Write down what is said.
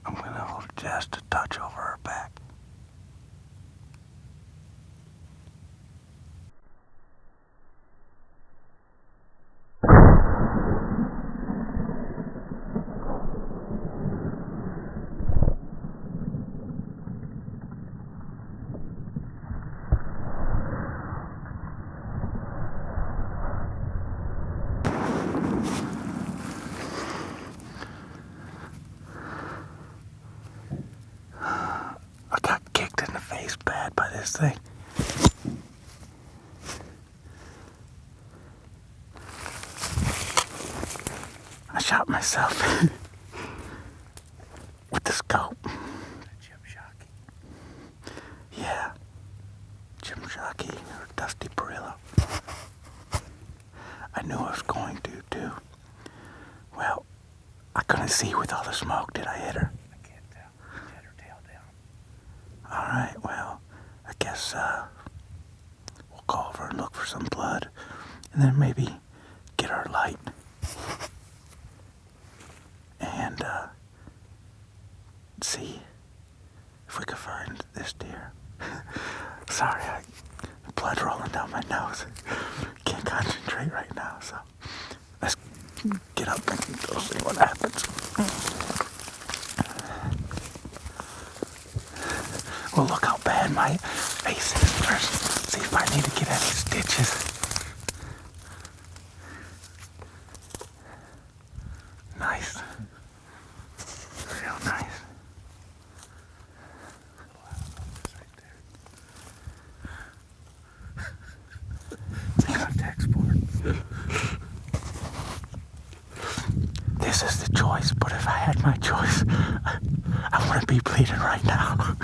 I'm going to hold it just a touch over her back. I got kicked in the face bad by this thing. I shot myself with the scope. Yeah, Jim Shockey or Dusty Perillo. I knew I was going to too. Well, I couldn't see with all the smoke. Did I hit her? I can't tell. She had her tail down. Alright, well, I guess we'll go over and look for some blood. And then maybe get our light. And see if we can find this deer. Sorry, blood rolling down my nose. Can't concentrate right now, so let's get up and go see what happens. We'll look how bad my face is first. See if I need to get any stitches. Nice. Real nice. This is the choice, but if I had my choice, I wouldn't be bleeding right now.